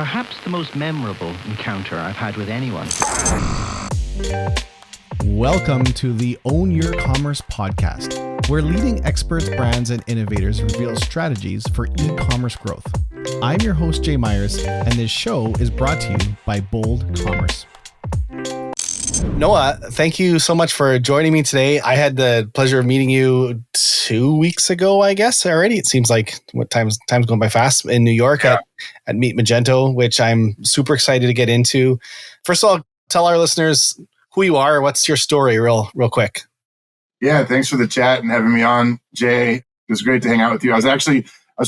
perhaps the most memorable encounter I've had with anyone. Welcome to the Own Your Commerce podcast, where leading experts, brands, and innovators reveal strategies for e-commerce growth. I'm your host, Jay Myers, and this show is brought to you by Bold Commerce. Noah, thank you so much for joining me today. I had the pleasure of meeting you 2 weeks ago, I guess, already. It seems like time's going by fast in New York at Meet Magento, which I'm super excited to get into. First of all, tell our listeners who you are. What's your story real quick? Yeah, thanks for the chat and having me on, Jay. It was great to hang out with you. I was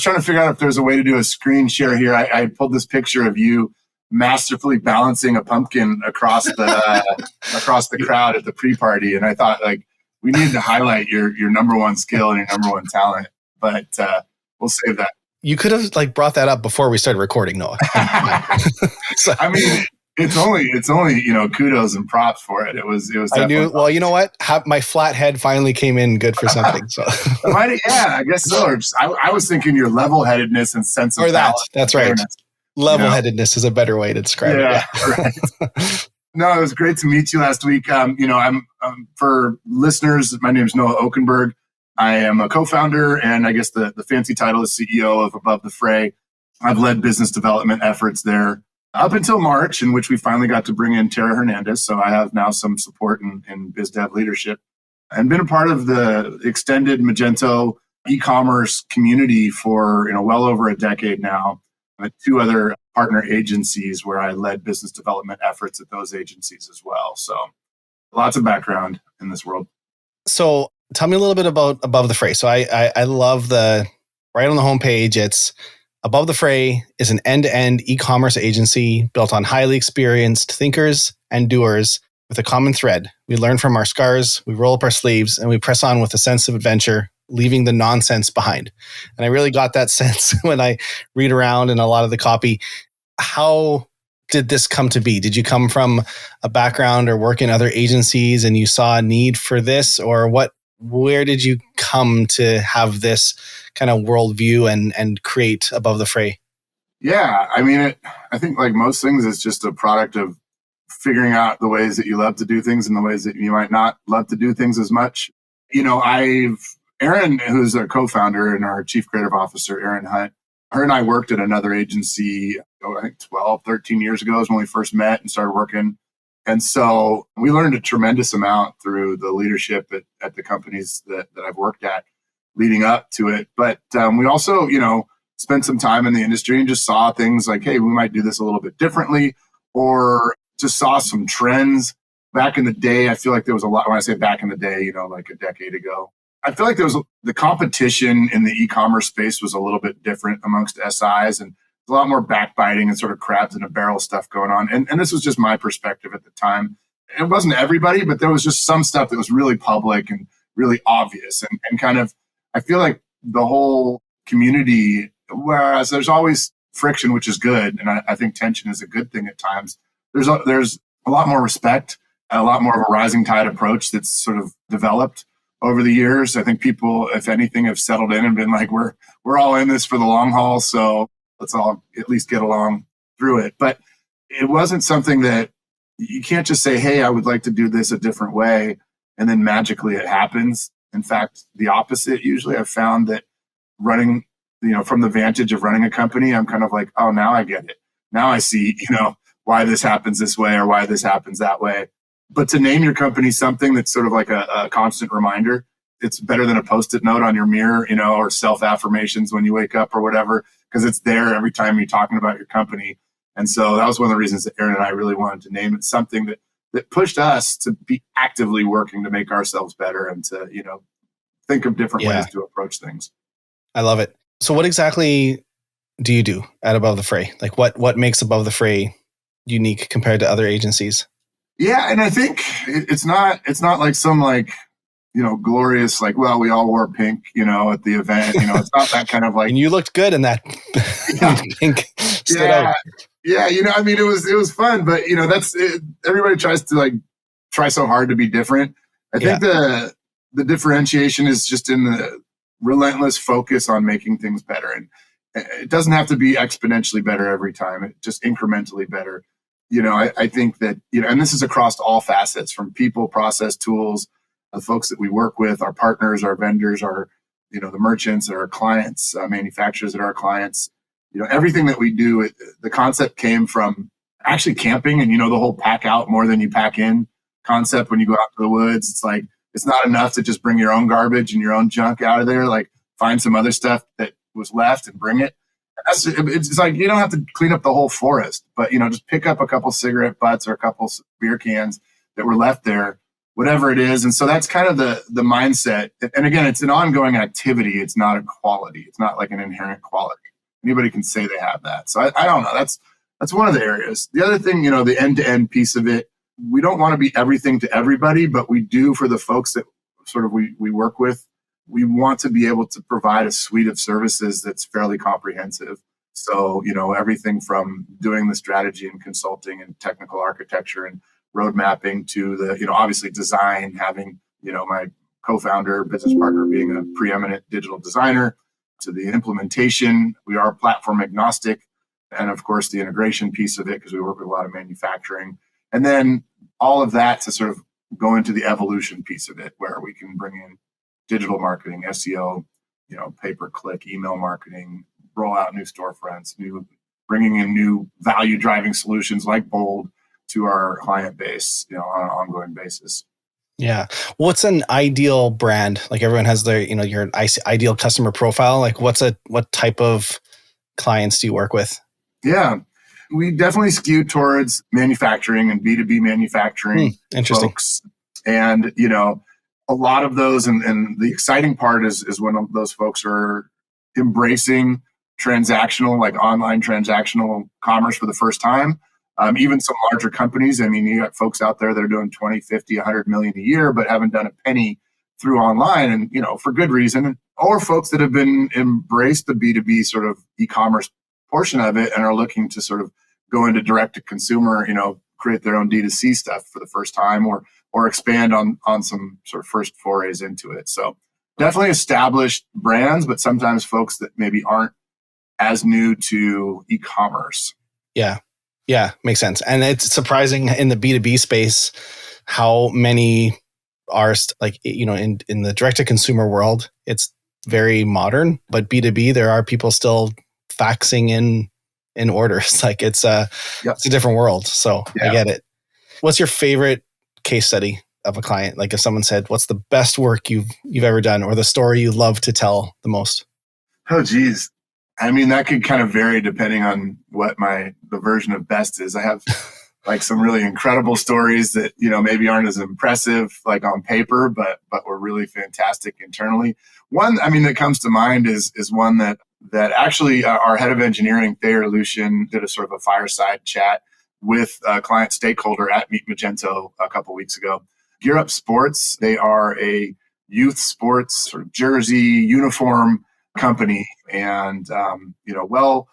trying to figure out if there's a way to do a screen share here. I pulled this picture of you masterfully balancing a pumpkin across the crowd at the pre-party, and I thought we needed to highlight your number one skill and your number one talent. But we'll save that. You could have brought that up before we started recording, Noah. So, I mean, it's only kudos and props for it. It was. I knew. Well, you know what? My flat head finally came in good for something. So I guess so. Or just, I was thinking your level-headedness and sense of balance. That's right. Level-headedness is a better way to describe it. Yeah. Right. No, it was great to meet you last week. I'm for listeners, my name is Noah Oken-Berg. I am a co-founder, and I guess the fancy title is CEO of Above The Fray. I've led business development efforts there up until March, in which we finally got to bring in Tara Hernandez. So I have now some support in biz dev leadership and been a part of the extended Magento e-commerce community for well over a decade now. I had 2 other partner agencies where I led business development efforts at those agencies as well. So lots of background in this world. So tell me a little bit about Above the Fray. So I love right on the homepage, it's Above the Fray is an end-to-end e-commerce agency built on highly experienced thinkers and doers with a common thread. We learn from our scars, we roll up our sleeves, and we press on with a sense of adventure, leaving the nonsense behind. And I really got that sense when I read around in a lot of the copy. How did this come to be? Did you come from a background or work in other agencies and you saw a need for this, or where did you come to have this kind of worldview and create Above the Fray? Yeah, I mean, I think like most things, it's just a product of figuring out the ways that you love to do things and the ways that you might not love to do things as much. Erin, who's a co-founder and our chief creative officer, Erin Hunt, her and I worked at another agency, I think 12, 13 years ago is when we first met and started working. And so we learned a tremendous amount through the leadership at the companies that I've worked at leading up to it. But we also, spent some time in the industry and just saw things like, hey, we might do this a little bit differently, or just saw some trends. Back in the day, I feel like there was a lot, when I say back in the day, like a decade ago, I feel like the competition in the e-commerce space was a little bit different amongst SIs, and there's a lot more backbiting and sort of crabs in a barrel stuff going on. And this was just my perspective at the time. It wasn't everybody, but there was just some stuff that was really public and really obvious. And kind of, I feel like the whole community, whereas there's always friction, which is good, and I think tension is a good thing at times, there's a lot more respect, and a lot more of a rising tide approach that's sort of developed over the years. I think people, if anything, have settled in and been like, we're all in this for the long haul, so let's all at least get along through it. But it wasn't something that you can't just say, hey, I would like to do this a different way, and then magically it happens. In fact, the opposite. Usually I've found that running, from the vantage of running a company, I'm kind of like, oh, now I get it. Now I see, why this happens this way or why this happens that way. But to name your company something that's sort of like a constant reminder, it's better than a Post-it note on your mirror, or self-affirmations when you wake up or whatever, because it's there every time you're talking about your company. And so that was one of the reasons that Erin and I really wanted to name it something that pushed us to be actively working to make ourselves better and to, think of different ways to approach things. I love it. So what exactly do you do at Above the Fray? Like what makes Above the Fray unique compared to other agencies? Yeah, and I think it's not like some glorious well, we all wore pink, at the event. It's not that kind of And you looked good in that pink. Stood out. Yeah, it was fun, but that's it. Everybody tries to try so hard to be different. I think the differentiation is just in the relentless focus on making things better. It doesn't have to be exponentially better every time. It just incrementally better. I think that, and this is across all facets, from people, process, tools, the folks that we work with, our partners, our vendors, our, the merchants that are our clients, manufacturers that are our clients. Everything that we do, the concept came from actually camping and, the whole pack out more than you pack in concept. When you go out to the woods, it's like, it's not enough to just bring your own garbage and your own junk out of there. Like, find some other stuff that was left and bring it. It's like, you don't have to clean up the whole forest, but, just pick up a couple cigarette butts or a couple beer cans that were left there, whatever it is. And so that's kind of the mindset. And again, it's an ongoing activity. It's not a quality. It's not like an inherent quality. Anybody can say they have that. So I don't know. That's one of the areas. The other thing, the end-to-end piece of it, we don't want to be everything to everybody, but we do for the folks that sort of we work with. We want to be able to provide a suite of services that's fairly comprehensive. So, everything from doing the strategy and consulting and technical architecture and road mapping to the, obviously design, having, my co-founder, business partner being a preeminent digital designer, to the implementation. We are platform agnostic. And of course, the integration piece of it, because we work with a lot of manufacturing. And then all of that to sort of go into the evolution piece of it, where we can bring in digital marketing, SEO, pay-per-click, email marketing, roll out new storefronts, bringing in new value-driving solutions like Bold to our client base, on an ongoing basis. Yeah. What's an ideal brand? Like, everyone has their, your ideal customer profile. Like, what type of clients do you work with? Yeah, we definitely skew towards manufacturing and B2B manufacturing folks. And, a lot of those, and the exciting part is when those folks are embracing transactional, like online transactional commerce for the first time. Even some larger companies. I mean, you got folks out there that are doing 20, 50, 100 million a year, but haven't done a penny through online, and, for good reason. Or folks that have been embraced the B2B sort of e-commerce portion of it and are looking to sort of go into direct to consumer, create their own D2C stuff for the first time, or expand on some sort of first forays into it. So definitely established brands, but sometimes folks that maybe aren't as new to e-commerce. Yeah, makes sense. And it's surprising in the B2B space how many are in the direct to consumer world, it's very modern, but B2B, there are people still faxing in orders. Like, it's a different world. So I get it. What's your favorite case study of a client? Like, if someone said, what's the best work you've ever done, or the story you love to tell the most? Oh, geez. I mean, that could kind of vary depending on what the version of best is. I have like some really incredible stories that, maybe aren't as impressive like on paper, but were really fantastic internally. One, that comes to mind is one that actually our head of engineering, Thayer Lucian, did a sort of a fireside chat with a client stakeholder at Meet Magento a couple weeks ago. Gear Up Sports, they are a youth sports sort of jersey uniform company, and well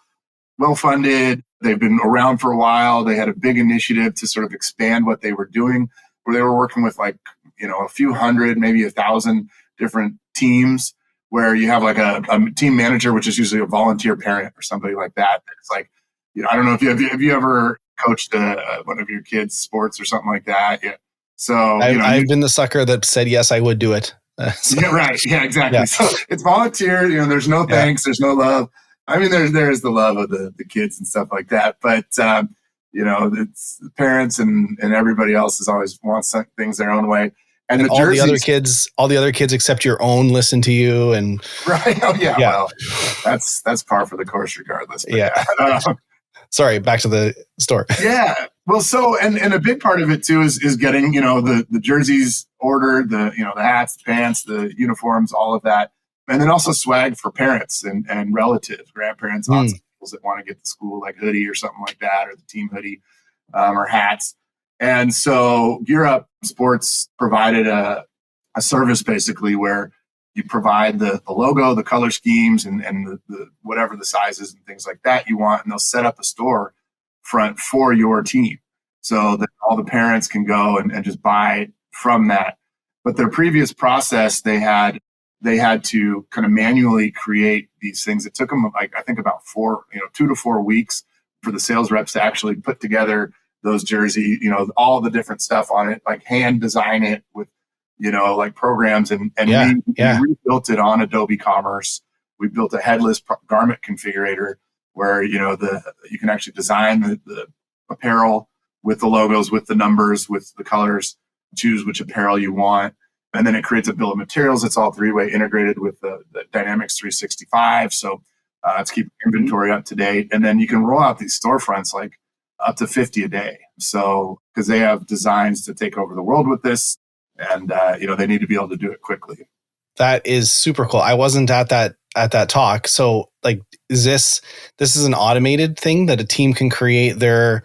funded. They've been around for a while. They had a big initiative to sort of expand what they were doing, where they were working with like a few hundred, maybe 1,000 different teams, where you have like a team manager, which is usually a volunteer parent or somebody like that. It's like, I don't know if you ever coached one of your kids' sports or something like that. Yeah. So I've been the sucker that said yes, I would do it. Yeah, right. Yeah, exactly. Yeah. So it's volunteer. There's no thanks. There's no love. I mean, there is the love of the kids and stuff like that. But it's the parents and everybody else is always wants things their own way. And all the other kids except your own listen to you and right. Oh yeah. Well, that's par for the course, regardless. But sorry. Back to the store. Yeah. Well, so and a big part of it too is getting the jerseys ordered, the hats, the pants, the uniforms, all of that, and then also swag for parents and relatives, grandparents, aunts, and uncles that want to get the school like hoodie or something like that, or the team hoodie, or hats. And so Gear Up Sports provided a service basically where you provide the logo, the color schemes, and the whatever the sizes and things like that you want, and they'll set up a store front for your team so that all the parents can go and just buy from that. But their previous process, they had they had to kind of manually create these things. It took them, like, I think about 2 to 4 weeks for the sales reps to actually put together those jersey, all the different stuff on it, like hand design it with, like programs. And we rebuilt it on Adobe Commerce. We built a headless garment configurator where, you can actually design the apparel with the logos, with the numbers, with the colors, choose which apparel you want. And then it creates a bill of materials. It's all three-way integrated with the Dynamics 365. So it's keep inventory up to date. And then you can roll out these storefronts like up to 50 a day. So because they have designs to take over the world with this, and they need to be able to do it quickly. That is super cool. I wasn't at that talk. So like, this is an automated thing that a team can create their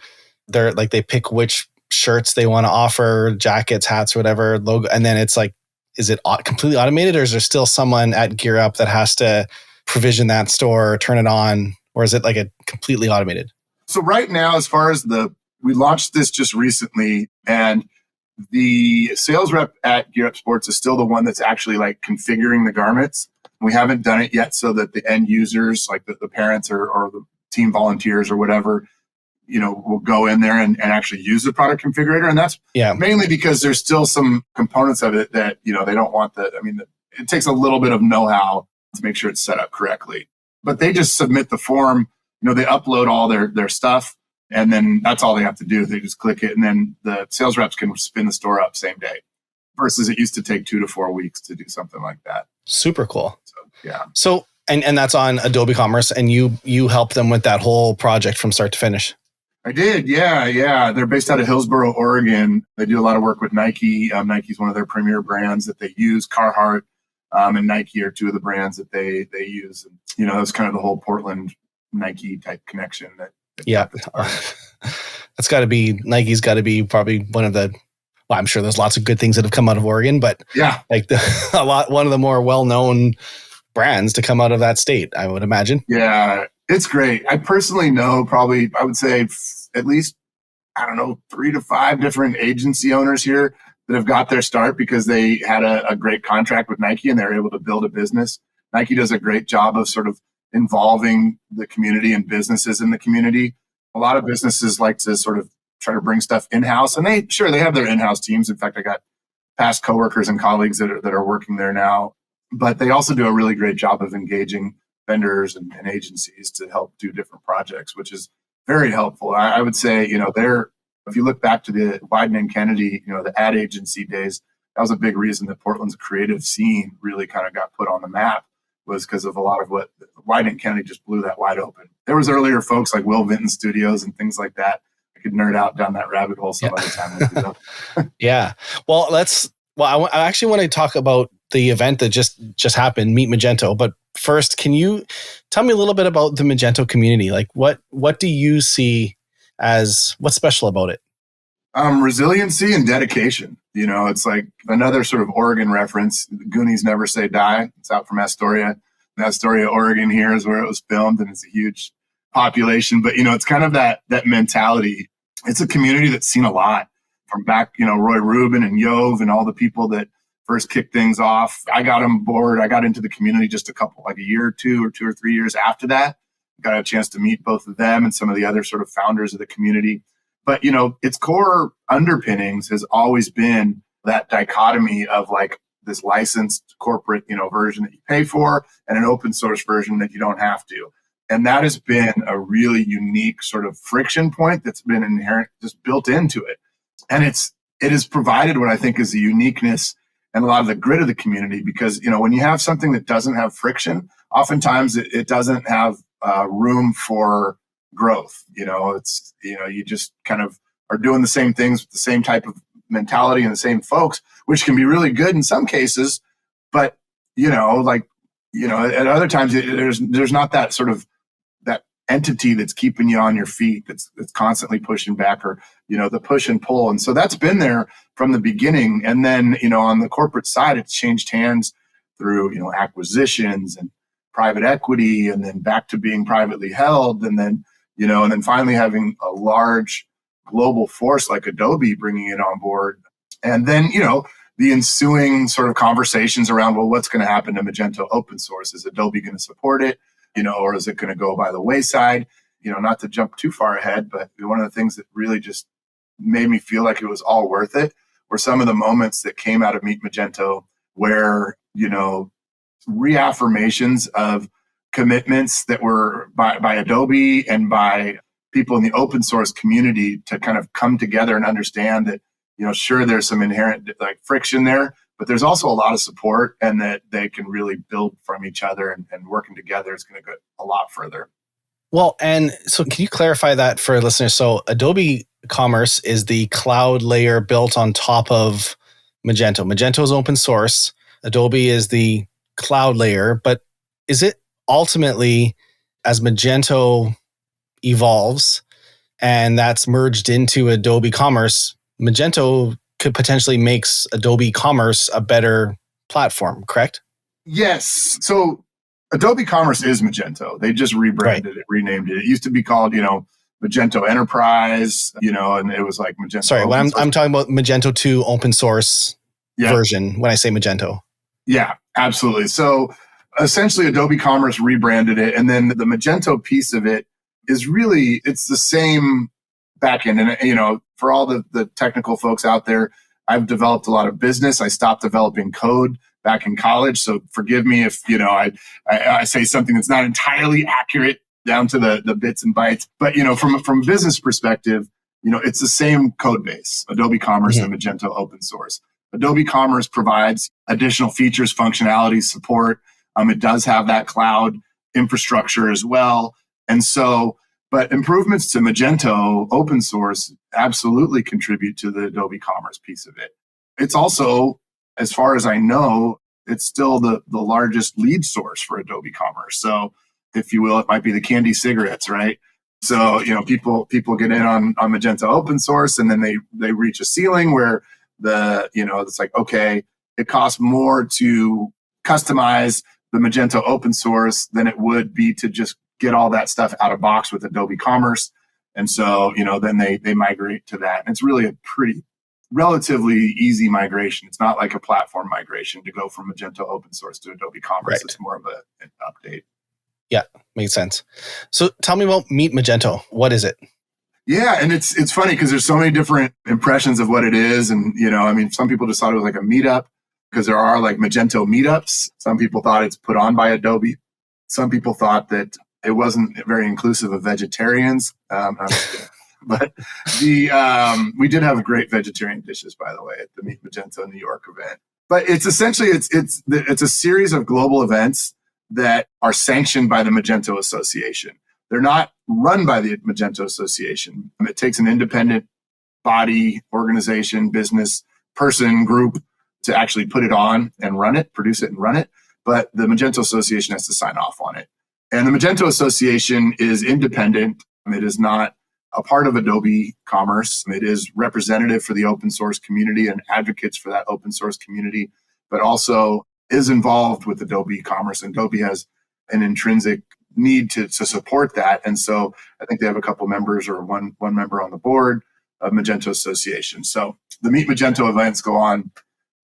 like, they pick which shirts they want to offer, jackets, hats, whatever logo. And then it's like, is it completely automated, or is there still someone at Gear Up that has to provision that store, or turn it on, or is it like a completely automated? So right now, as far as we launched this just recently, and the sales rep at Gear Up Sports is still the one that's actually like configuring the garments. We haven't done it yet so that the end users, like the parents or the team volunteers or whatever, will go in there and actually use the product configurator. And that's mainly because there's still some components of it that, they don't want it takes a little bit of know-how to make sure it's set up correctly. But they just submit the form, they upload all their stuff, and then that's all they have to do. They just click it, and then the sales reps can spin the store up same day, versus it used to take 2 to 4 weeks to do something like that. Super cool. So, yeah. So, and that's on Adobe Commerce, and you help them with that whole project from start to finish. I did. Yeah. They're based out of Hillsboro, Oregon. They do a lot of work with Nike. Nike's one of their premier brands that they use. Carhartt and Nike are two of the brands that they use. And, that's kind of the whole Portland Nike type connection that that's got to be, Nike's got to be probably one of the, well, I'm sure there's lots of good things that have come out of Oregon, but like one of the more well-known brands to come out of that state, I would imagine. Yeah, it's great. I personally know probably, I would say at least, 3 to 5 different agency owners here that have got their start because they had a great contract with Nike and they're able to build a business. Nike does a great job of sort of involving the community and businesses in the community. A lot of businesses like to sort of try to bring stuff in-house, and they have their in-house teams. In fact, I got past coworkers and colleagues that are working there now, but they also do a really great job of engaging vendors and agencies to help do different projects, which is very helpful. I would say, if you look back to the Wyden and Kennedy, the ad agency days, that was a big reason that Portland's creative scene really kind of got put on the map, was because of a lot of what Wyden and Kennedy just blew that wide open. There was earlier folks like Will Vinton Studios and things like that. I could nerd out down that rabbit hole some other time. Yeah. Well, I actually want to talk about the event that just happened, Meet Magento. But first, can you tell me a little bit about the Magento community? Like what do you see as what's special about it? Resiliency and dedication. It's like another sort of Oregon reference. Goonies Never Say Die. It's out from Astoria. Astoria, Oregon here is where it was filmed, and it's a huge population. But, it's kind of that mentality. It's a community that's seen a lot from back, Roy Rubin and Yove and all the people that first kicked things off. I got on board. I got into the community just a year or 2 or 3 years after that. Got a chance to meet both of them and some of the other sort of founders of the community. But, its core underpinnings has always been that dichotomy of like this licensed corporate, version that you pay for and an open source version that you don't have to. And that has been a really unique sort of friction point that's been inherent, just built into it. And it has provided what I think is the uniqueness and a lot of the grit of the community, because, when you have something that doesn't have friction, oftentimes it doesn't have room for growth. You just kind of are doing the same things with the same type of mentality and the same folks, which can be really good in some cases. But, at other times there's not that sort of that entity that's keeping you on your feet, that's constantly pushing back, or, the push and pull. And so that's been there from the beginning. And then, on the corporate side, it's changed hands through, acquisitions and private equity, and then back to being privately held. And then, and then finally having a large global force like Adobe bringing it on board. And then, the ensuing sort of conversations around, well, what's going to happen to Magento open source? Is Adobe going to support it, or is it going to go by the wayside? Not to jump too far ahead, but one of the things that really just made me feel like it was all worth it were some of the moments that came out of Meet Magento where, reaffirmations of commitments that were by Adobe and by people in the open source community to kind of come together and understand that, sure, there's some inherent like friction there, but there's also a lot of support, and that they can really build from each other, and working together is going to go a lot further. Well, and so can you clarify that for listeners? So Adobe Commerce is the cloud layer built on top of Magento. Magento is open source. Adobe is the cloud layer, but is it ultimately, as Magento evolves and that's merged into Adobe Commerce, Magento could potentially makes Adobe Commerce a better platform, correct? Yes. So Adobe Commerce is Magento. They just rebranded it, renamed it. It used to be called, Magento Enterprise, and it was like Magento. Sorry, when I'm talking about Magento 2 open source version when I say Magento. Yeah, absolutely. So essentially Adobe Commerce rebranded it, and then the Magento piece of it is really, it's the same backend. And, for all the technical folks out there, I've developed a lot of business. I stopped developing code back in college. So forgive me if, I say something that's not entirely accurate down to the bits and bytes. But, from a business perspective, it's the same code base, Adobe Commerce and Magento open source. Adobe Commerce provides additional features, functionality, support. It does have that cloud infrastructure as well. And so, but improvements to Magento open source absolutely contribute to the Adobe Commerce piece of it. It's also, as far as I know, it's still the largest lead source for Adobe Commerce. So, if you will, it might be the candy cigarettes, right? So, people get in on Magento open source, and then they reach a ceiling where it's like, okay, it costs more to customize the Magento open source than it would be to just get all that stuff out of box with Adobe Commerce. And so, then they migrate to that. And it's really a pretty relatively easy migration. It's not like a platform migration to go from Magento open source to Adobe Commerce. Right. It's more of an update. Yeah, makes sense. So tell me about Meet Magento. What is it? Yeah, and it's funny because there's so many different impressions of what it is. And, some people just thought it was like a meetup because there are like Magento meetups. Some people thought it's put on by Adobe. Some people thought that it wasn't very inclusive of vegetarians. But we did have great vegetarian dishes, by the way, at the Meet Magento New York event. But it's essentially, it's a series of global events that are sanctioned by the Magento Association. They're not run by the Magento Association. It takes an independent body, organization, business, person, group to actually put it on and run it, produce it and run it. But the Magento Association has to sign off on it. And the Magento Association is independent. It is not a part of Adobe Commerce. It is representative for the open source community and advocates for that open source community, but also is involved with Adobe Commerce. And Adobe has an intrinsic need to support that. And so I think they have a couple members or one member on the board of Magento Association. So the Meet Magento events go on.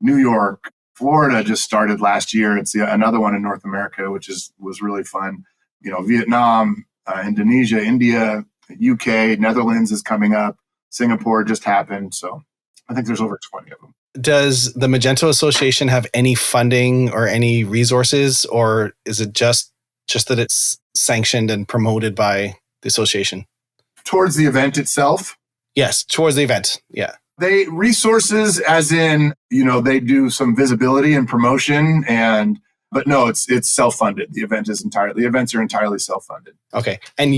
New York, Florida just started last year. It's another one in North America, which was really fun. Vietnam, Indonesia, India, UK, Netherlands is coming up. Singapore just happened. So I think there's over 20 of them. Does the Magento Association have any funding or any resources, or is it just that it's sanctioned and promoted by the association? Towards the event itself? Yes, towards the event. Yeah. They resources as in, they do some visibility and promotion, but no, it's self-funded. The events are entirely self-funded. Okay. And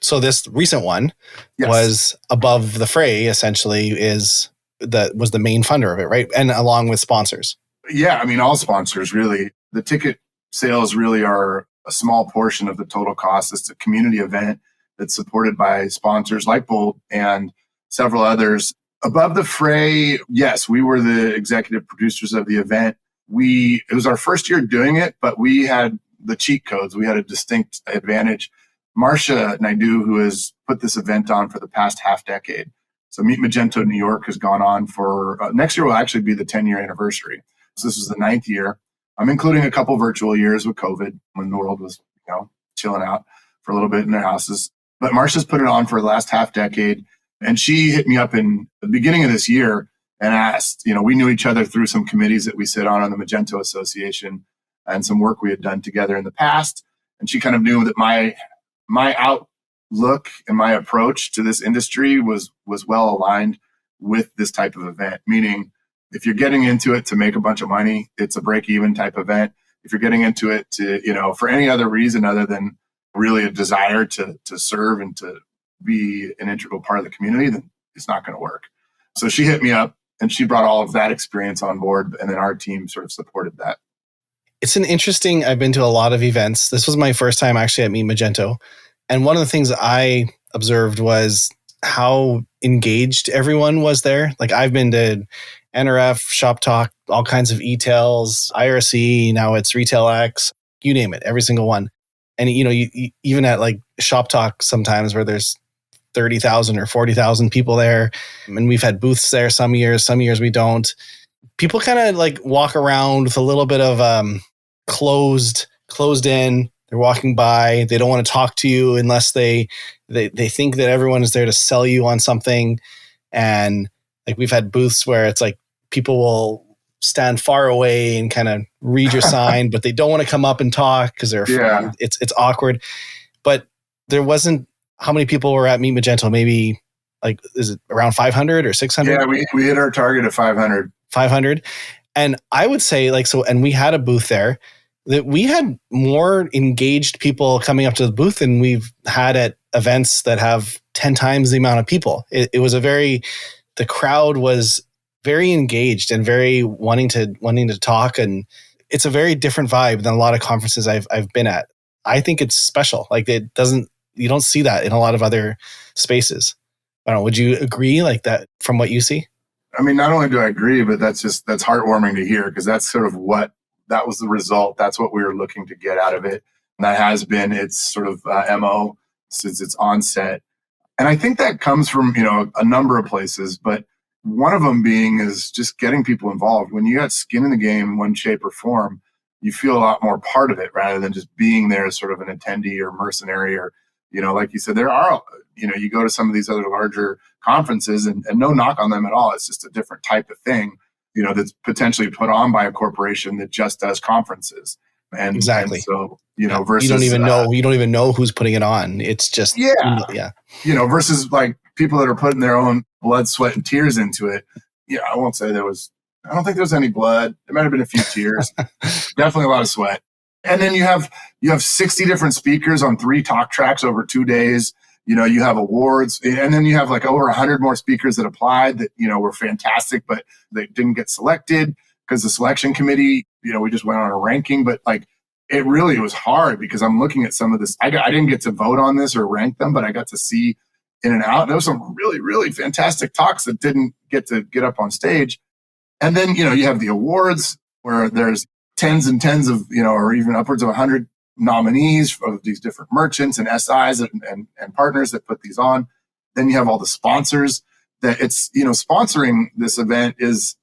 so this recent one was Above the Fray, essentially, was the main funder of it, right? And along with sponsors. Yeah, all sponsors, really. The ticket sales really are a small portion of the total cost. It's a community event that's supported by sponsors like Bolt and several others. Above the Fray, yes, we were the executive producers of the event. It was our first year doing it, but we had the cheat codes. We had a distinct advantage. Marcia Naidu, who has put this event on for the past half decade, So Meet Magento New York has gone on for, next year will actually be the 10-year anniversary. So this is the 9th year. I'm including a couple virtual years with COVID when the world was, chilling out for a little bit in their houses. But Marcia's put it on for the last half decade. And she hit me up in the beginning of this year and asked, we knew each other through some committees that we sit on the Magento Association and some work we had done together in the past. And she kind of knew that my outlook and my approach to this industry was well aligned with this type of event. Meaning, if you're getting into it to make a bunch of money, it's a break-even type event. If you're getting into it to, for any other reason other than really a desire to serve and to be an integral part of the community, then it's not going to work. So she hit me up and she brought all of that experience on board. And then our team sort of supported that. It's I've been to a lot of events. This was my first time actually at Meet Magento. And one of the things I observed was how engaged everyone was there. Like I've been to NRF, Shop Talk, all kinds of e-tails, IRC, now it's RetailX, you name it, every single one. And you even at like Shop Talk sometimes where there's 30,000 or 40,000 people there. And we've had booths there some years we don't. People kind of like walk around with a little bit of closed in. They're walking by. They don't want to talk to you unless they think that everyone is there to sell you on something. And like we've had booths where it's like people will stand far away and kind of read your sign, but they don't want to come up and talk because they're afraid. It's awkward. But there wasn't, how many people were at Meet Magento? Maybe like, is it around 500 or 600? Yeah, we hit our target of 500. 500. And I would say and we had a booth there that we had more engaged people coming up to the booth than we've had at events that have 10 times the amount of people. It was the crowd was very engaged and very wanting to talk. And it's a very different vibe than a lot of conferences I've been at. I think it's special. Like you don't see that in a lot of other spaces. I don't know. Would you agree like that from what you see? I mean, not only do I agree, but that's heartwarming to hear because that's sort of that was the result. That's what we were looking to get out of it. And that has been its sort of MO since its onset. And I think that comes from, a number of places, but one of them being is just getting people involved. When you got skin in the game in one shape or form, you feel a lot more part of it rather than just being there as sort of an attendee or mercenary or, like you said, there are, you go to some of these other larger conferences and no knock on them at all. It's just a different type of thing, that's potentially put on by a corporation that just does conferences. And exactly. And so, versus you don't even know who's putting it on. It's just, versus like people that are putting their own blood, sweat, and tears into it. Yeah, I won't say I don't think there was any blood. There might have been a few tears, definitely a lot of sweat. And then you have 60 different speakers on 3 talk tracks over 2 days. You have awards, and then you have like over 100 more speakers that applied that, were fantastic, but they didn't get selected because the selection committee, we just went on a ranking, but like it really was hard because I'm looking at some of this. I didn't get to vote on this or rank them, but I got to see in and out. There was some really, really fantastic talks that didn't get to get up on stage. And then, you have the awards where there's tens and tens of, or even upwards of 100 nominees of these different merchants and SIs and partners that put these on. Then you have all the sponsors that it's, sponsoring this event it's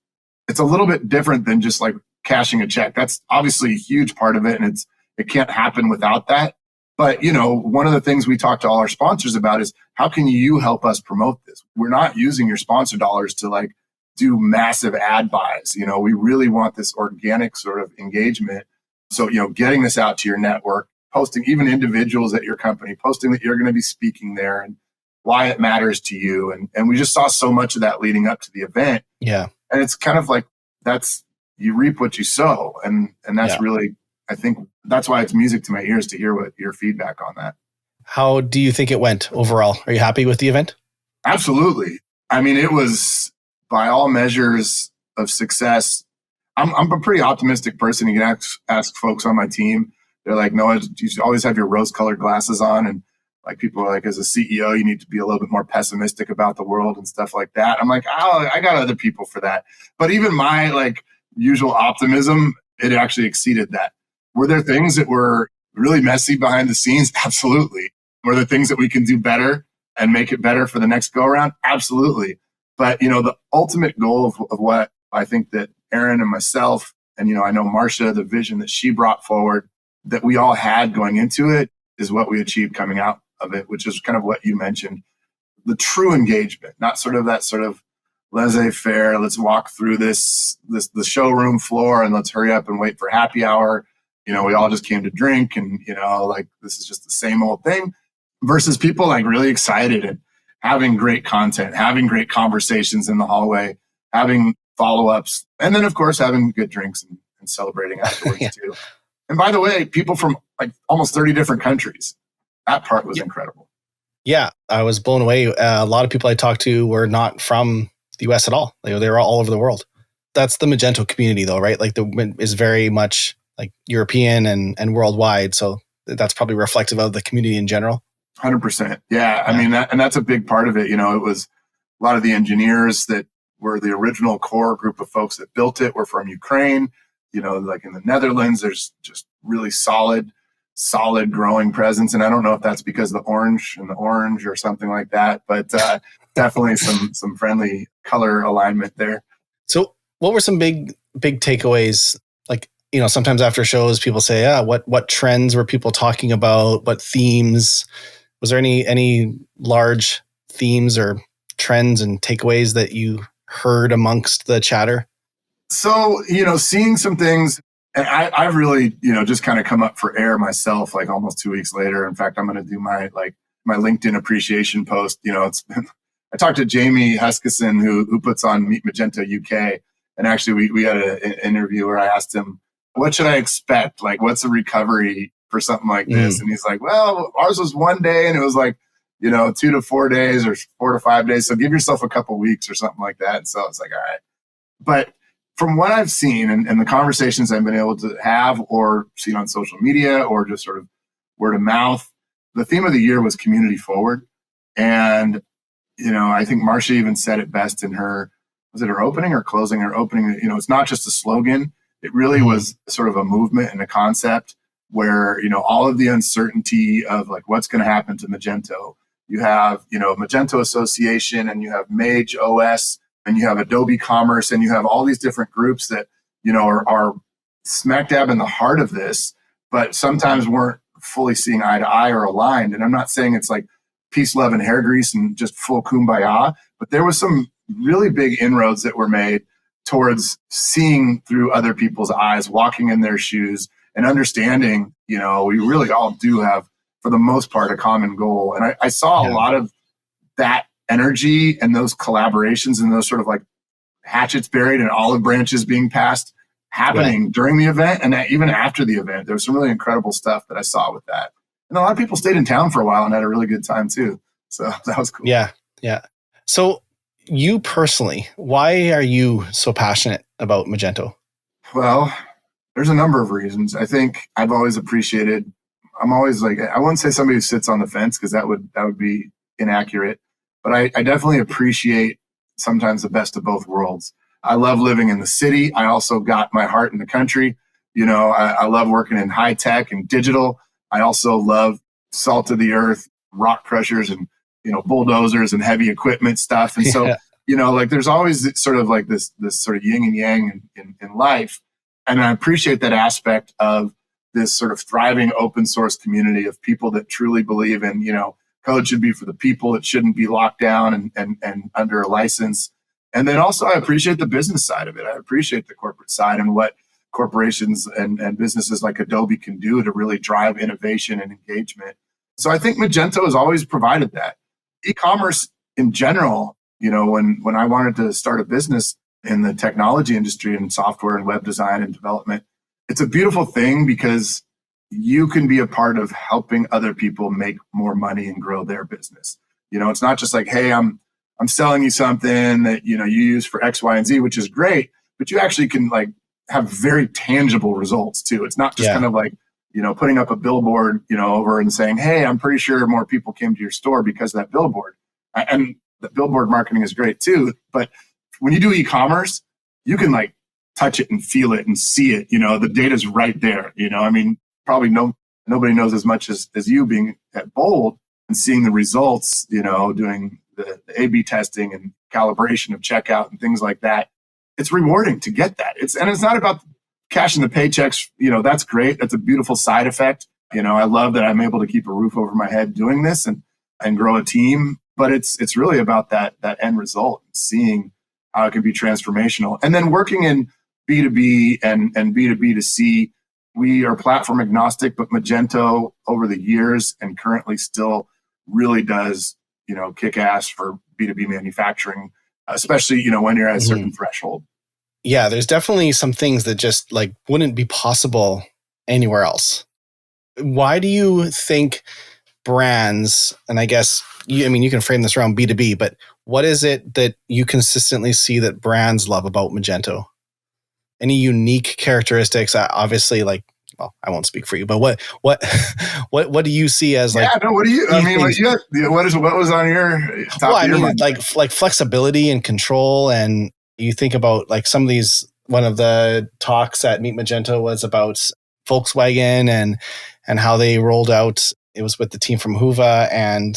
a little bit different than just like cashing a check. That's obviously a huge part of it. And it can't happen without that. But, one of the things we talk to all our sponsors about is how can you help us promote this? We're not using your sponsor dollars to like do massive ad buys. We really want this organic sort of engagement. So, getting this out to your network, posting even individuals at your company, posting that you're going to be speaking there and why it matters to you. And we just saw so much of that leading up to the event. Yeah. And it's kind of like you reap what you sow. And that's really, I think that's why it's music to my ears to hear what your feedback on that. How do you think it went overall? Are you happy with the event? Absolutely. I mean, it was by all measures of success. I'm a pretty optimistic person. You can ask folks on my team. They're like, Noah, you should always have your rose-colored glasses on. And like people are like, as a CEO, you need to be a little bit more pessimistic about the world and stuff like that. I'm like, I got other people for that. But even my like usual optimism, it actually exceeded that. Were there things that were really messy behind the scenes? Absolutely. Were there things that we can do better? and make it better for the next go around? Absolutely. But, the ultimate goal of what I think that Erin and myself, and, I know Marcia, the vision that she brought forward that we all had going into it is what we achieved coming out of it, which is kind of what you mentioned. The true engagement, not sort of that sort of laissez-faire, let's walk through the showroom floor and let's hurry up and wait for happy hour. We all just came to drink and, this is just the same old thing versus people like really excited and having great content, having great conversations in the hallway, having follow-ups, and then, of course, having good drinks and celebrating afterwards too. And by the way, people from like almost 30 different countries. That part was incredible. Yeah, I was blown away. A lot of people I talked to were not from the US at all. They were all over the world. That's the Magento community though, right? Like is very much like European and worldwide. So that's probably reflective of the community in general. 100%. Yeah. I mean, that's a big part of it. It was a lot of the engineers that were the original core group of folks that built it were from Ukraine. Like in the Netherlands, there's just really solid growing presence. And I don't know if that's because of the orange or something like that, but definitely some friendly color alignment there. So what were some big takeaways? Like, sometimes after shows, people say, what trends were people talking about? What themes? Was there any large themes or trends and takeaways that you heard amongst the chatter? So, seeing some things, and I've really, just kind of come up for air myself, like almost 2 weeks later. In fact, I'm going to do my LinkedIn appreciation post. I talked to Jamie Huskisson, who puts on Meet Magento UK. And actually we had an interview where I asked him, what should I expect? Like, what's a recovery for something like this? And he's like, well, ours was 1 day and it was like, 2 to 4 days or 4 to 5 days. So give yourself a couple weeks or something like that. And so I was like, all right. But from what I've seen and the conversations I've been able to have or seen on social media or just sort of word of mouth, the theme of the year was community forward. And, I think Marcia even said it best in her opening or closing? Her opening, it's not just a slogan. It really was sort of a movement and a concept where, all of the uncertainty of like what's going to happen to Magento. You have, Magento Association and you have Mage OS and you have Adobe Commerce and you have all these different groups that, are smack dab in the heart of this, but sometimes weren't fully seeing eye to eye or aligned. And I'm not saying it's like peace, love, and hair grease and just full kumbaya, but there was some really big inroads that were made towards seeing through other people's eyes, walking in their shoes and understanding, we really all do have, for the most part, a common goal. And I saw a lot of that energy and those collaborations and those sort of like hatchets buried and olive branches being passed happening during the event and even after the event. There was some really incredible stuff that I saw with that. And a lot of people stayed in town for a while and had a really good time too. So that was cool. Yeah. So you personally, why are you so passionate about Magento? Well, there's a number of reasons. I think I've always appreciated, I'm always like, I wouldn't say somebody who sits on the fence because that would be inaccurate, but I definitely appreciate sometimes the best of both worlds. I love living in the city. I also got my heart in the country. I love working in high tech and digital. I also love salt of the earth, rock crushers and, bulldozers and heavy equipment stuff. And so, there's always sort of like this sort of yin and yang in life. And I appreciate that aspect of this sort of thriving open source community of people that truly believe in, code should be for the people. It shouldn't be locked down and under a license. And then also I appreciate the business side of it. I appreciate the corporate side and what corporations and businesses like Adobe can do to really drive innovation and engagement. So I think Magento has always provided that. E-commerce in general, when I wanted to start a business in the technology industry and software and web design and development, it's a beautiful thing because you can be a part of helping other people make more money and grow their business. It's not just like, hey, I'm selling you something that, you use for X, Y, and Z, which is great, but you actually can like have very tangible results too. It's not just kind of like, putting up a billboard, over and saying, hey, I'm pretty sure more people came to your store because of that billboard. And the billboard marketing is great too. But when you do e-commerce, you can like touch it and feel it and see it. The data's right there. Probably nobody knows as much as you being at Bold, and seeing the results, doing the A/B testing and calibration of checkout and things like that. It's rewarding to get that. It's not about cashing the paychecks. That's great. That's a beautiful side effect. I love that I'm able to keep a roof over my head doing this and grow a team. But it's really about that end result, seeing how it can be transformational. And then working in B2B and B2B2C, we are platform agnostic, but Magento over the years and currently still really does, kick ass for B2B manufacturing, especially, when you're at a certain threshold. Yeah, there's definitely some things that just wouldn't be possible anywhere else. Why do you think brands, and I guess you can frame this around B2B, but what is it that you consistently see that brands love about Magento? Any unique characteristics? Obviously, I won't speak for you, but what do you see as what do you? What was on your top? Well, like flexibility and control, and you think about some of these. One of the talks at Meet Magento was about Volkswagen and how they rolled out. It was with the team from Huva, and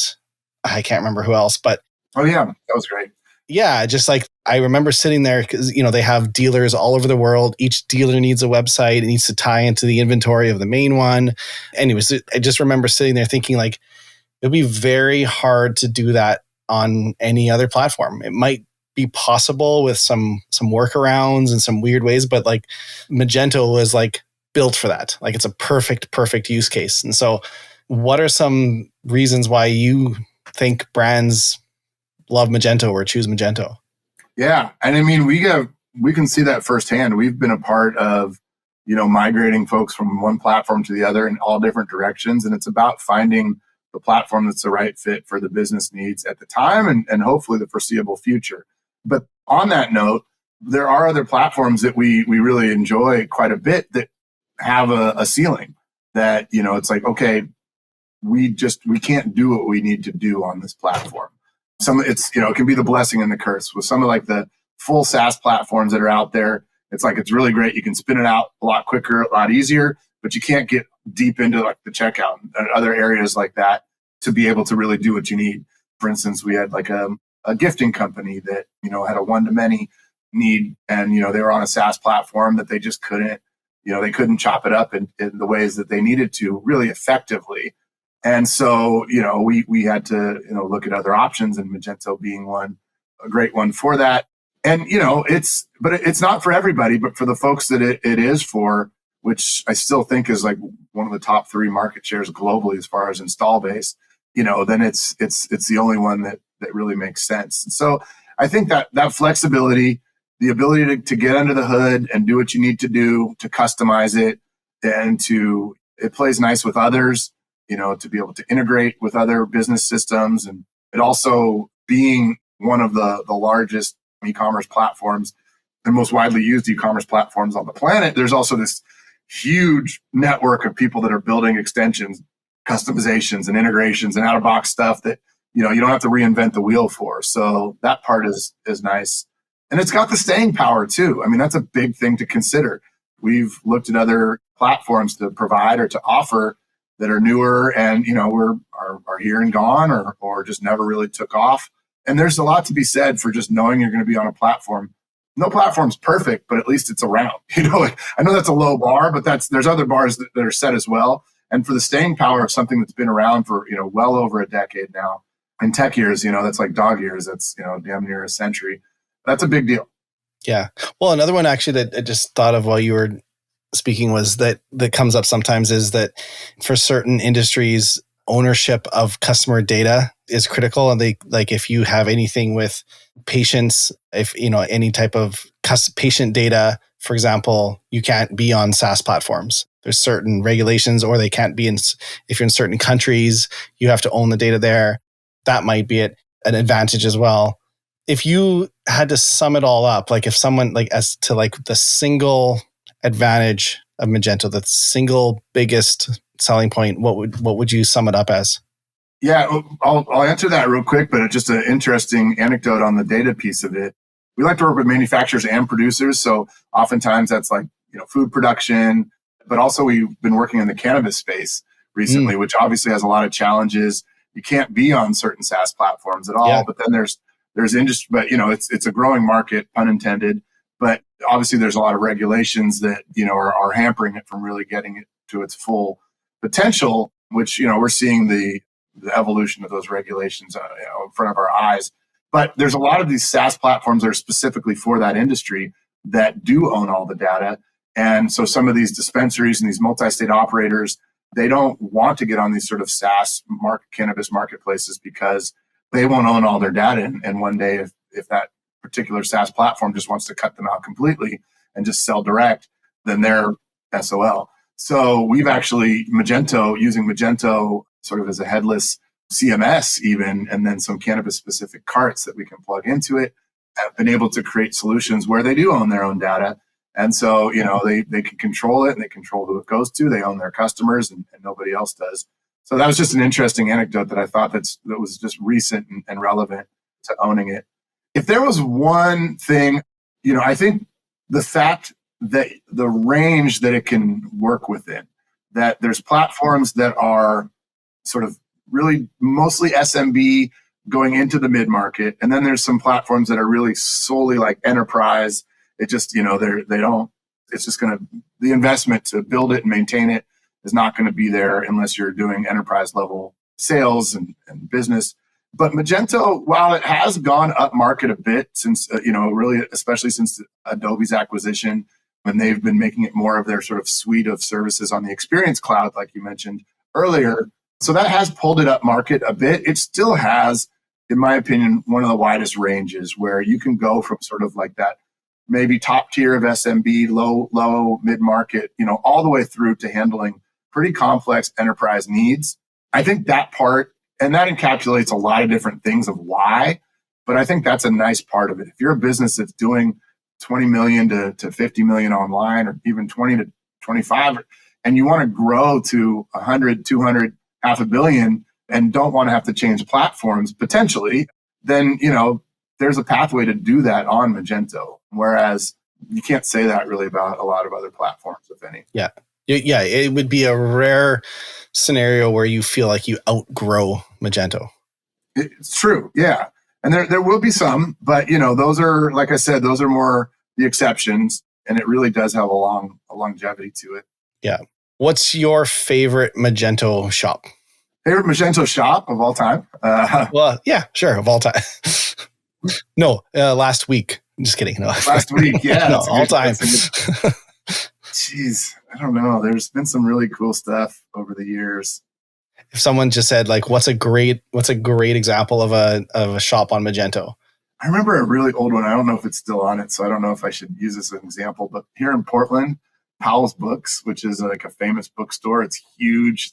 I can't remember who else, but oh yeah, that was great. Yeah, just I remember sitting there because they have dealers all over the world. Each dealer needs a website. It needs to tie into the inventory of the main one. Anyways, I just remember sitting there thinking it'd be very hard to do that on any other platform. It might be possible with some workarounds and some weird ways, but Magento was built for that. It's a perfect use case. And so what are some reasons why you think brands love Magento or choose Magento? Yeah. And we can see that firsthand. We've been a part of, migrating folks from one platform to the other in all different directions. And it's about finding the platform that's the right fit for the business needs at the time and hopefully the foreseeable future. But on that note, there are other platforms that we really enjoy quite a bit that have a ceiling that, it's okay, we can't do what we need to do on this platform. It can be the blessing and the curse with some of the full SaaS platforms that are out there. It's really great. You can spin it out a lot quicker, a lot easier, but you can't get deep into the checkout and other areas like that to be able to really do what you need. For instance, we had a gifting company that, had a one-to-many need and, they were on a SaaS platform that they just couldn't, they couldn't chop it up in the ways that they needed to really effectively. And so, we had to, look at other options, and Magento being a great one for that. And, it's not for everybody, but for the folks that it is for, which I still think is one of the top 3 market shares globally as far as install base, then it's the only one that really makes sense. And so I think that flexibility, the ability to get under the hood and do what you need to do to customize it, and it plays nice with others, to be able to integrate with other business systems. And it also being one of the largest e-commerce platforms and most widely used e-commerce platforms on the planet, there's also this huge network of people that are building extensions, customizations and integrations and out-of-box stuff that, you don't have to reinvent the wheel for. So that part is nice. And it's got the staying power too. That's a big thing to consider. We've looked at other platforms to provide or to offer that are newer and, are here and gone or just never really took off. And there's a lot to be said for just knowing you're going to be on a platform. No platform's perfect, but at least it's around. I know that's a low bar, but there's other bars that are set as well. And for the staying power of something that's been around for, well over a decade now, in tech years, that's like dog years. That's, damn near a century. That's a big deal. Yeah. Well, another one actually that I just thought of while you were speaking was that comes up sometimes is that for certain industries, ownership of customer data is critical. And if you have anything with patients, if any type of patient data, for example, you can't be on SaaS platforms. There's certain regulations, or they can't be if you're in certain countries, you have to own the data there. That might be an advantage as well. If you had to sum it all up, if someone as to the single advantage of Magento, the single biggest selling point, what would you sum it up as? Yeah, I'll answer that real quick, but it's just an interesting anecdote on the data piece of it. We like to work with manufacturers and producers. So oftentimes that's food production, but also we've been working in the cannabis space recently, which obviously has a lot of challenges. you can't be on certain SaaS platforms at all. Yeah. But then there's industry, but it's a growing market, pun intended. But obviously there's a lot of regulations that, are hampering it from really getting it to its full potential, which, we're seeing the evolution of those regulations in front of our eyes. But there's a lot of these SaaS platforms that are specifically for that industry that do own all the data. And so some of these dispensaries and these multi-state operators, they don't want to get on these sort of SaaS cannabis marketplaces because they won't own all their data. And one day, if that particular SaaS platform just wants to cut them out completely and just sell direct, then they're SOL. So we've actually using Magento sort of as a headless CMS even, and then some cannabis specific carts that we can plug into it, have been able to create solutions where they do own their own data. And so, they can control it and they control who it goes to. They own their customers and nobody else does. So that was just an interesting anecdote that I thought that was just recent and relevant to owning it. If there was one thing, I think the fact that the range that it can work within, that there's platforms that are sort of really mostly SMB going into the mid-market. And then there's some platforms that are really solely like enterprise. It just, it's just the investment to build it and maintain it is not going to be there unless you're doing enterprise level sales and business. But Magento, while it has gone up market a bit since, really, especially since Adobe's acquisition, and they've been making it more of their sort of suite of services on the Experience Cloud, like you mentioned earlier. So that has pulled it up market a bit. It still has, in my opinion, one of the widest ranges where you can go from sort of like that maybe top tier of SMB, low mid-market, all the way through to handling pretty complex enterprise needs. I think that part, and that encapsulates a lot of different things of why, but I think that's a nice part of it. If you're a business that's doing 20 million to 50 million online, or even 20 to 25, and you want to grow to 100, 200, half a billion, and don't want to have to change platforms potentially, then, there's a pathway to do that on Magento. Whereas you can't say that really about a lot of other platforms, if any. Yeah. Yeah. It would be a rare scenario where you feel like you outgrow Magento. It's true. Yeah. And there will be some, but those are, like I said, those are more the exceptions, and it really does have a longevity to it. Yeah. What's your favorite Magento shop? Favorite Magento shop of all time? Well, yeah, sure. Of all time. No, last week. I'm just kidding. No. Last week. Yeah. No, all time. Jeez. I don't know. There's been some really cool stuff over the years. If someone just said like, what's a great example of a shop on Magento? I remember a really old one. I don't know if it's still on it, so I don't know if I should use this as an example, but here in Portland, Powell's Books, which is like a famous bookstore. It's huge.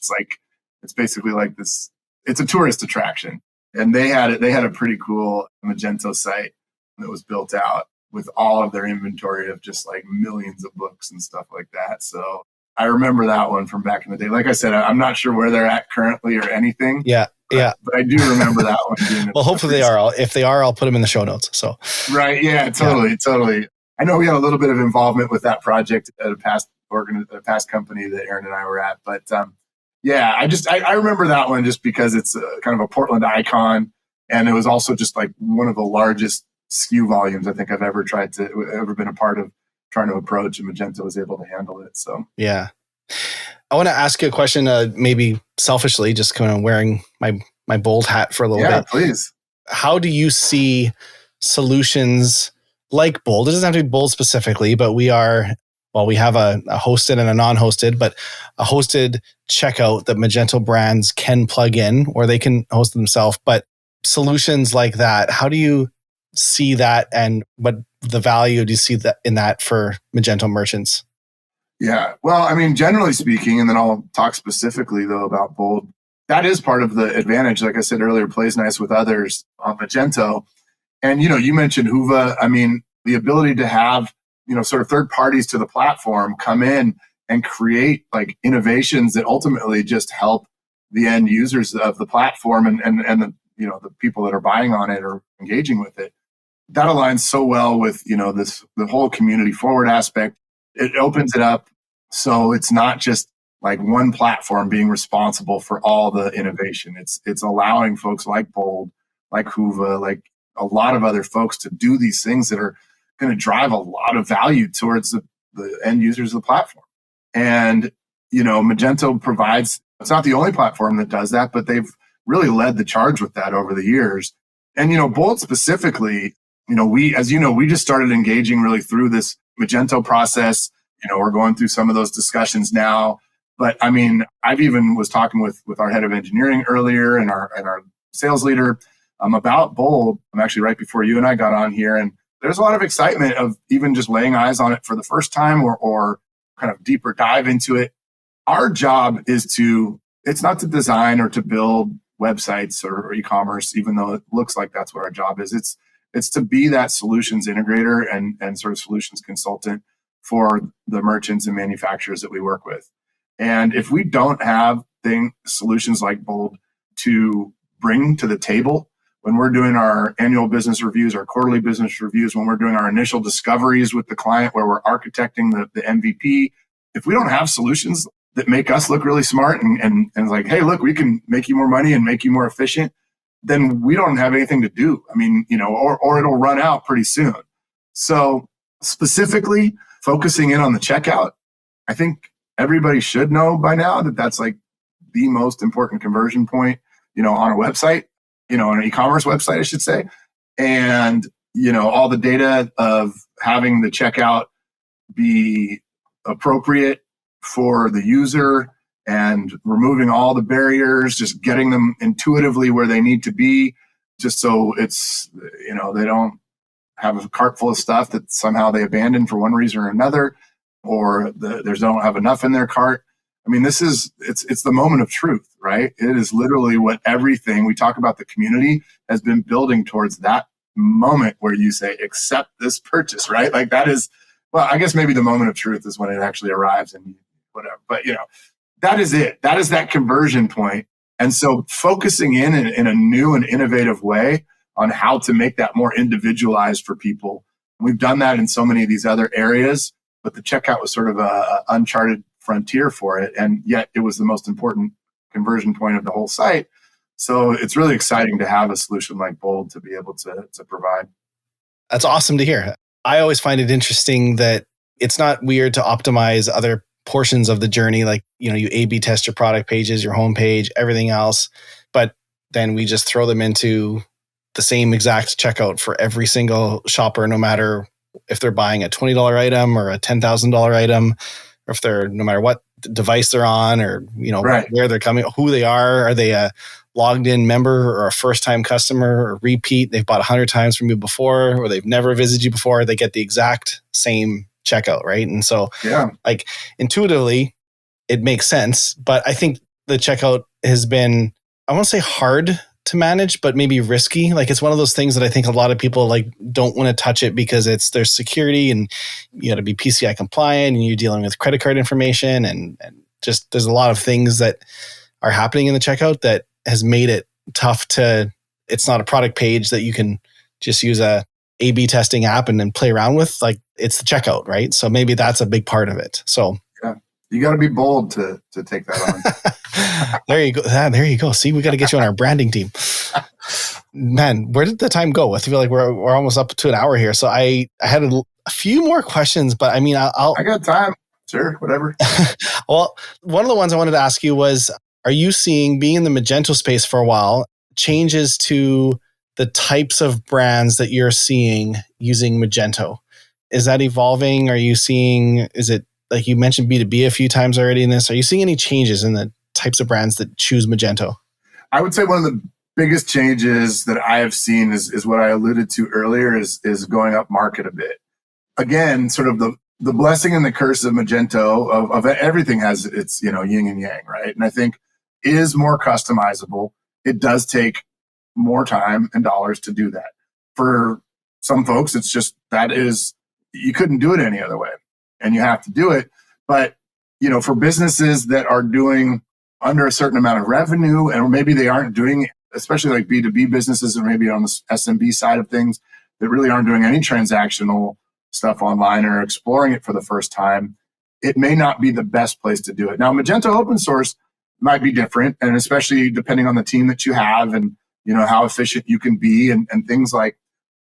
It's basically like this, it's a tourist attraction. And they had a pretty cool Magento site that was built out with all of their inventory of just like millions of books and stuff like that. So I remember that one from back in the day. Like I said, I'm not sure where they're at currently or anything. Yeah. Yeah. But I do remember that one. Well, hopefully they are. If they are, I'll put them in the show notes. So. Right. Yeah, totally. I know we had a little bit of involvement with that project at a past company that Aaron and I were at, but yeah, I remember that one just because it's kind of a Portland icon, and it was also just like one of the largest SKU volumes I think I've ever been a part of trying to approach, and Magento was able to handle it. So yeah, I want to ask you a question, maybe selfishly, just kind of wearing my bold hat for a little bit. Yeah, please. How do you see solutions like Bold? It doesn't have to be Bold specifically, but we have a hosted and a non-hosted, but a hosted checkout that Magento brands can plug in, or they can host themselves. But solutions like that, how do you see that, and what the value do you see that in that for Magento merchants? Yeah, well, I mean, generally speaking, and then I'll talk specifically though about Bold. That is part of the advantage. Like I said earlier, plays nice with others on Magento. And you mentioned Hoova. I mean, the ability to have sort of third parties to the platform come in and create like innovations that ultimately just help the end users of the platform and the the people that are buying on it or engaging with it. That aligns so well with the whole community forward aspect. It opens it up so it's not just like one platform being responsible for all the innovation. It's allowing folks like Bold, like Hoova, like a lot of other folks to do these things that are going to drive a lot of value towards the end users of the platform. And, Magento provides, it's not the only platform that does that, but they've really led the charge with that over the years. And, Bold specifically, we just started engaging really through this Magento process. We're going through some of those discussions now. But I mean, I've even was talking with our head of engineering earlier and our sales leader about Bold. I'm actually right before you and I got on here, and there's a lot of excitement of even just laying eyes on it for the first time or kind of deeper dive into it. Our job is it's not to design or to build websites or e-commerce, even though it looks like that's what our job is. It's to be that solutions integrator and sort of solutions consultant for the merchants and manufacturers that we work with. And if we don't have solutions like Bold to bring to the table when we're doing our annual business reviews, our quarterly business reviews, when we're doing our initial discoveries with the client where we're architecting the MVP, if we don't have solutions that make us look really smart and like, hey, look, we can make you more money and make you more efficient, then we don't have anything to do. I mean, or it'll run out pretty soon. So specifically focusing in on the checkout, I think everybody should know by now that that's like the most important conversion point, on a website, on an e-commerce website, I should say. And, all the data of having the checkout be appropriate for the user and removing all the barriers, just getting them intuitively where they need to be, just so it's, they don't have a cart full of stuff that somehow they abandoned for one reason or another, or they don't have enough in their cart. I mean, it's the moment of truth, right? It is literally what everything we talk about, the community has been building towards, that moment where you say, accept this purchase, right? Like that is, well, I guess maybe the moment of truth is when it actually arrives and whatever, but that is it. That is that conversion point. And so focusing in a new and innovative way on how to make that more individualized for people. We've done that in so many of these other areas, but the checkout was sort of a uncharted frontier for it. And yet it was the most important conversion point of the whole site. So it's really exciting to have a solution like Bold to be able to provide. That's awesome to hear. I always find it interesting that it's not weird to optimize other portions of the journey. Like, you A/B test your product pages, your homepage, everything else. But then we just throw them into the same exact checkout for every single shopper, no matter if they're buying a $20 item or a $10,000 item, or if they're, no matter what device they're on, or, right, where they're coming, who they are. Are they a logged in member or a first time customer or repeat? They've bought 100 times from you before, or they've never visited you before. They get the exact same checkout, right? And so, like, intuitively, it makes sense. But I think the checkout has been, I won't say hard to manage, but maybe risky. Like, it's one of those things that I think a lot of people like don't want to touch it because there's security, and you got to be PCI compliant, and you're dealing with credit card information, and just there's a lot of things that are happening in the checkout that has made it tough to. It's not a product page that you can just use a A/B testing app and then play around with. Like, it's the checkout, right? So maybe that's a big part of it. So you got to be bold to take that on. There you go. There you go. See, we got to get you on our branding team. Man, where did the time go? I feel like we're almost up to an hour here. So I had a few more questions, but I mean, I got time. Sure, whatever. Well, one of the ones I wanted to ask you was, are you seeing, being in the Magento space for a while, changes to the types of brands that you're seeing using Magento? Is that evolving? Are you seeing, is it, like you mentioned B2B a few times already in this, are you seeing any changes in the types of brands that choose Magento? I would say one of the biggest changes that I have seen is what I alluded to earlier, is going up market a bit. Again, sort of the blessing and the curse of Magento, of everything has its, yin and yang, right? And I think is more customizable. It does take more time and dollars to do that. For some folks, it's just, you couldn't do it any other way, and you have to do it. But, for businesses that are doing under a certain amount of revenue, and maybe they aren't doing, especially like B2B businesses, or maybe on the SMB side of things, that really aren't doing any transactional stuff online or exploring it for the first time, it may not be the best place to do it. Now, Magento open source might be different, and especially depending on the team that you have and how efficient you can be, and things like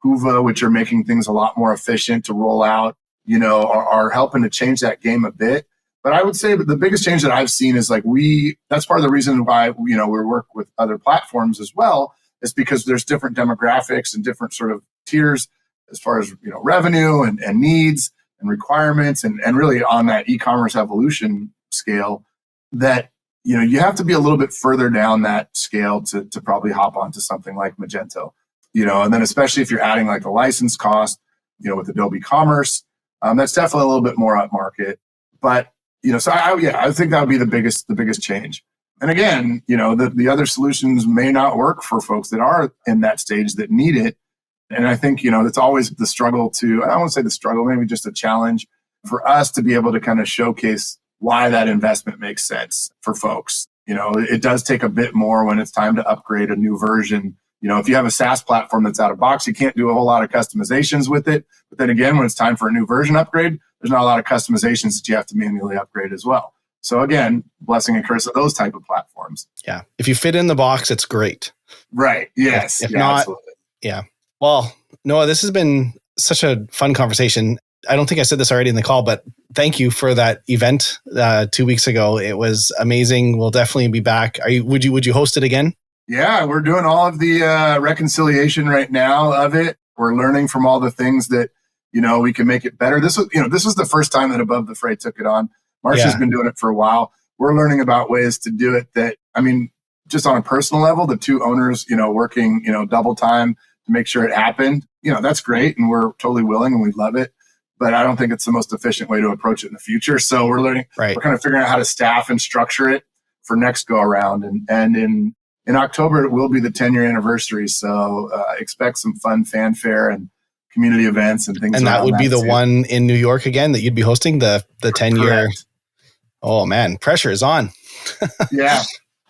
Huva, which are making things a lot more efficient to roll out, are helping to change that game a bit. But I would say that the biggest change that I've seen is that's part of the reason why, we work with other platforms as well, is because there's different demographics and different sort of tiers as far as, revenue and needs and requirements and really on that e-commerce evolution scale that, you have to be a little bit further down that scale to probably hop onto something like Magento, and then especially if you're adding like the license cost, with Adobe Commerce, that's definitely a little bit more upmarket. But, so I think that would be the biggest change. And again, the other solutions may not work for folks that are in that stage that need it. And I think, it's always the struggle I don't want to say the struggle, maybe just a challenge for us to be able to kind of showcase why that investment makes sense for folks. It does take a bit more when it's time to upgrade a new version. If you have a SaaS platform that's out of box, you can't do a whole lot of customizations with it. But then again, when it's time for a new version upgrade, there's not a lot of customizations that you have to manually upgrade as well. So again, blessing and curse of those type of platforms. Yeah. If you fit in the box, it's great. Right. Yes. If not, absolutely. Yeah. Well, Noah, this has been such a fun conversation. I don't think I said this already in the call, but thank you for that event 2 weeks ago. It was amazing. We'll definitely be back. Would you host it again? Yeah, we're doing all of the reconciliation right now of it. We're learning from all the things that, we can make it better. This was the first time that Above the Fray took it on. Marcia's been doing it for a while. We're learning about ways to do it that, just on a personal level, the two owners, working, double time to make sure it happened. That's great. And we're totally willing and we love it. But I don't think it's the most efficient way to approach it in the future. So we're learning, We're kind of figuring out how to staff and structure it for next go around. And in October, it will be the 10-year anniversary. So expect some fun fanfare and community events and things. And that would be the one in New York again that you'd be hosting, the 10-year. Oh man, pressure is on. Yeah.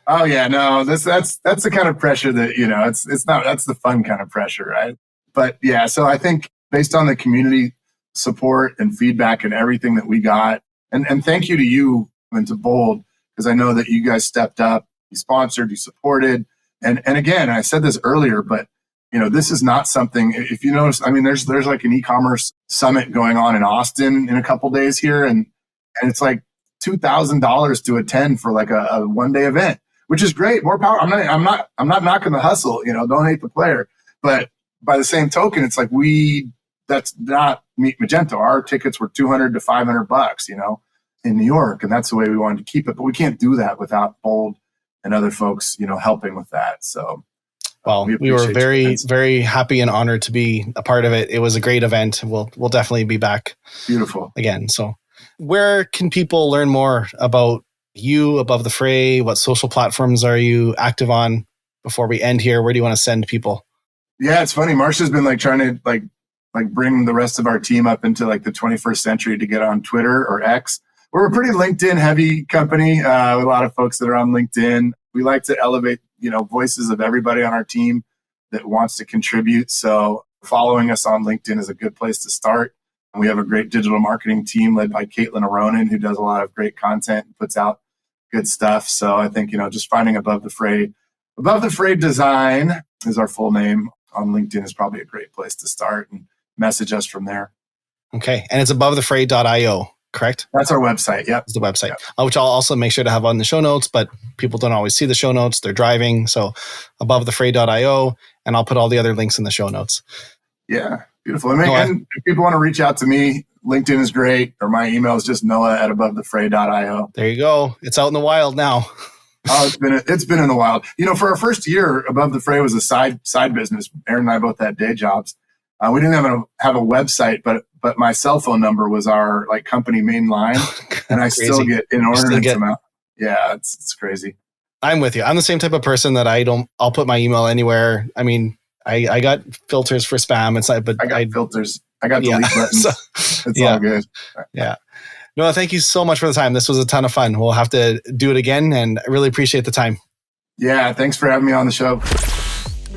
Oh yeah. No, that's the kind of pressure that, it's not, that's the fun kind of pressure, right? But yeah, so I think based on the community support and feedback and everything that we got, and thank you to you and to Bold, because I know that you guys stepped up, you sponsored, you supported. And again, I said this earlier, but this is not something, if you notice, there's like an e-commerce summit going on in Austin in a couple days here. And it's like $2,000 to attend for like a one-day event, which is great. More power. I'm not knocking the hustle, don't hate the player. But by the same token, it's like that's not Meet Magento. Our tickets were $200 to $500, in New York. And that's the way we wanted to keep it. But we can't do that without Bold and other folks, helping with that. So, well, we were very, very happy and honored to be a part of it. It was a great event. We'll definitely be back. Beautiful. Again. So where can people learn more about you, Above the Fray? What social platforms are you active on? Before we end here, where do you want to send people? Yeah, it's funny. Marcia's been trying to bring the rest of our team up into the 21st century to get on Twitter or X. We're a pretty LinkedIn heavy company. With a lot of folks that are on LinkedIn. We like to elevate, voices of everybody on our team that wants to contribute. So following us on LinkedIn is a good place to start. And we have a great digital marketing team led by Caitlin Aronin, who does a lot of great content and puts out good stuff. So I think, just finding Above the Fray. Above the Fray Design is our full name on LinkedIn is probably a great place to start and message us from there. Okay. And it's abovethefray.io, correct? That's our website. Yep. It's the website, yep. Which I'll also make sure to have on the show notes, but people don't always see the show notes. They're driving. So abovethefray.io, and I'll put all the other links in the show notes. Yeah. Beautiful. And if people want to reach out to me, LinkedIn is great, or my email is just noah@abovethefray.io. There you go. It's out in the wild now. Oh, it's been in the wild. For our first year, Above the Fray was a side business. Aaron and I both had day jobs. We didn't have a website, but my cell phone number was our company main line, and I still get inordinate amount. Yeah, it's crazy. I'm with you. I'm the same type of person that I'll put my email anywhere. I got filters for spam. It's like, but I got filters. I got delete buttons. So, it's all good. Yeah. Noah, thank you so much for the time. This was a ton of fun. We'll have to do it again, and I really appreciate the time. Yeah, thanks for having me on the show.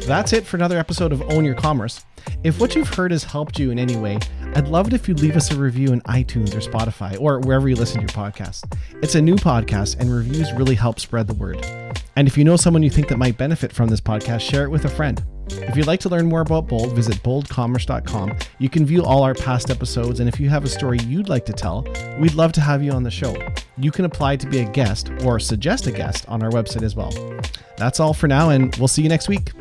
That's it for another episode of Own Your Commerce. If what you've heard has helped you in any way, I'd love it if you'd leave us a review in iTunes or Spotify or wherever you listen to your podcast. It's a new podcast and reviews really help spread the word. And if you know someone you think that might benefit from this podcast, share it with a friend. If you'd like to learn more about Bold, visit boldcommerce.com. You can view all our past episodes, and if you have a story you'd like to tell, we'd love to have you on the show. You can apply to be a guest or suggest a guest on our website as well. That's all for now, and we'll see you next week.